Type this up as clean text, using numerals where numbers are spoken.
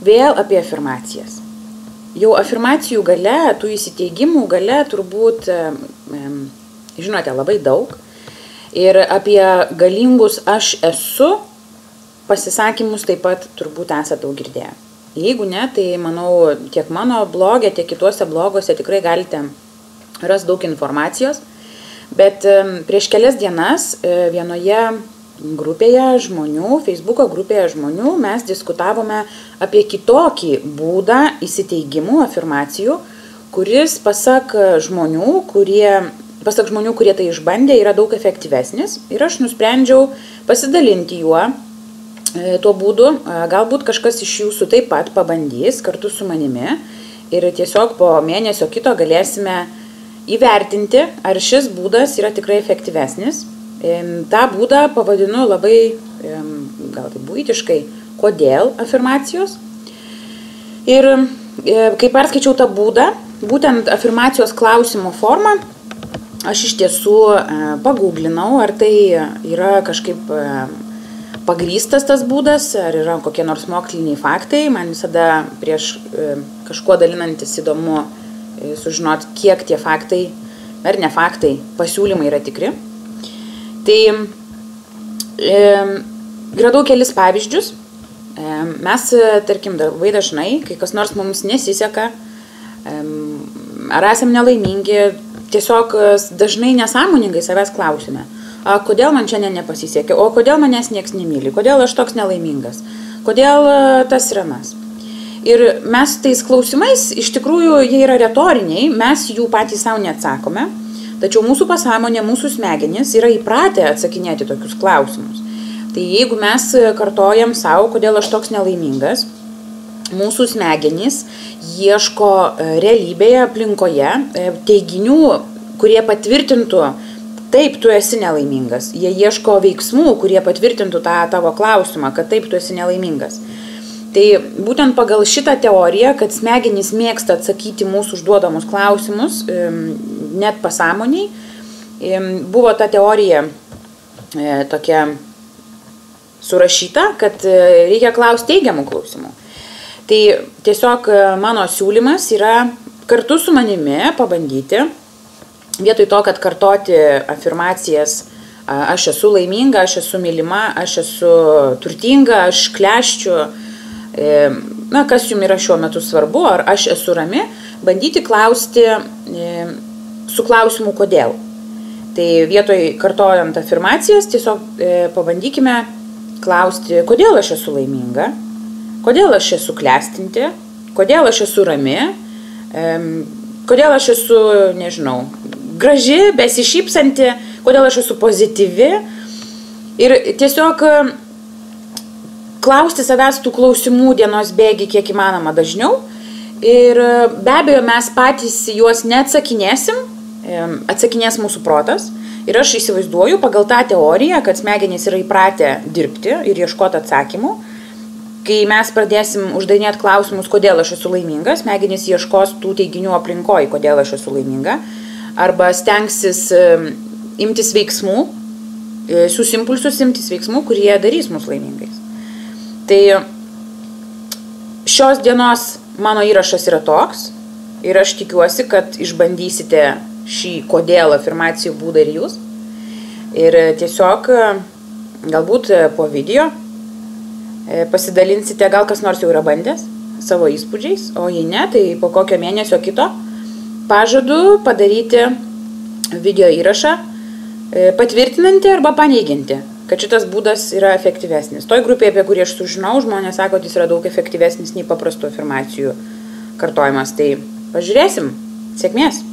vėl apie afirmacijas. Jau afirmacijų gale, tų įsiteigimų gale turbūt, žinote, labai daug. Ir apie galingus aš esu pasisakymus taip pat turbūt esate daug girdėję. Jeigu ne, tai manau, tiek mano blogė, tiek kituose bloguose tikrai galite rasti daug informacijos. Bet prieš kelias dienas vienoje grupėje žmonių, Facebooko grupėje žmonių, mes diskutavome apie kitokį būdą įsiteigimų, afirmacijų, kuris pasak žmonių, kurie tai išbandė, yra daug efektyvesnis. Ir aš nusprendžiau pasidalinti juo, tuo būdu. Galbūt kažkas iš jūsų taip pat pabandys kartu su manimi ir tiesiog po mėnesio kito galėsime įvertinti, ar šis būdas yra tikrai efektyvesnis. Ta būdą pavadinu labai, gal tai buitiškai, kodėl afirmacijos. Ir kai perskaičiau tą būdą, būtent afirmacijos klausimo formą, aš iš tiesų paguglinau, ar tai yra kažkaip pagrįstas tas būdas, ar yra kokie nors moksliniai faktai. Man visada prieš kažkuo dalinantis įdomu sužinoti, kiek tie faktai, ar ne faktai, pasiūlymai yra tikri. Tai radau kelis pavyzdžius. Mes, tarkim, labai dažnai, kai kas nors mums nesiseka, ar esame nelaimingi, tiesiog dažnai nesąmoningai savęs klausime, kodėl man šiandien nepasisekė, o kodėl manęs nieks nemyli, kodėl aš toks nelaimingas, kodėl tas ir anas. Ir mes tais klausimais, iš tikrųjų, jie yra retoriniai, mes jų patys savo neatsakome, tačiau mūsų pasąmonė, mūsų smegenys yra įpratę atsakinėti tokius klausimus. Tai jeigu mes kartojam savo, kodėl aš toks nelaimingas, mūsų smegenys ieško realybėje, aplinkoje teiginių, kurie patvirtintų, taip, tu esi nelaimingas. Jie ieško veiksmų, kurie patvirtintų tą tavo klausimą, kad taip, tu esi nelaimingas. Tai būtent pagal šitą teoriją, kad smegenys mėgsta atsakyti mūsų užduodamus klausimus, net pasąmoniai, buvo ta teorija tokia surašyta, kad reikia klausti teigiamų klausimų. Tai tiesiog mano siūlymas yra kartu su manimi pabandyti, vietoj to, kad kartoti afirmacijas, aš esu laiminga, aš esu mylima, aš esu turtinga, aš klesčiu, kas jums yra šiuo metu svarbu, ar aš esu rami, bandyti klausti su klausimu kodėl. Tai vietoj kartojant afirmacijas, tiesiog pabandykime klausti, kodėl aš esu laiminga, kodėl aš esu klestinti, kodėl aš esu rami, kodėl aš esu, nežinau, graži, besišypsanti, kodėl aš esu pozityvi. Ir tiesiog klausti savęs tų klausimų dienos bėgi kiek įmanoma dažniau. Ir be abejo mes patys juos neatsakinėsim, atsakinės mūsų protas. Ir aš įsivaizduoju pagal tą teoriją, kad smegenys yra įpratę dirbti ir ieškoti atsakymų. Kai mes pradėsim uždavinėti klausimus, kodėl aš esu laimingas, smegenys ieškos tų teiginių aplinkoj, kodėl aš esu laiminga. Arba stengsis imtis veiksmų, siųs impulsus imtis veiksmų, kurie darys mus laimingais. Tai šios dienos mano įrašas yra toks ir aš tikiuosi, kad išbandysite šį kodėl afirmacijų būdą ir jūs. Ir tiesiog galbūt po video pasidalinsite, gal kas nors jau yra bandęs savo įspūdžiais, o jei ne, tai po kokio mėnesio kito pažadu padaryti video įrašą patvirtinantį arba paneigiantį, kad šitas būdas yra efektyvesnis. Toj grupėje, apie kurį aš sužinau, žmonės sako, kad jis yra daug efektyvesnis nei paprastų afirmacijų kartojimas. Tai pažiūrėsim. Sėkmės!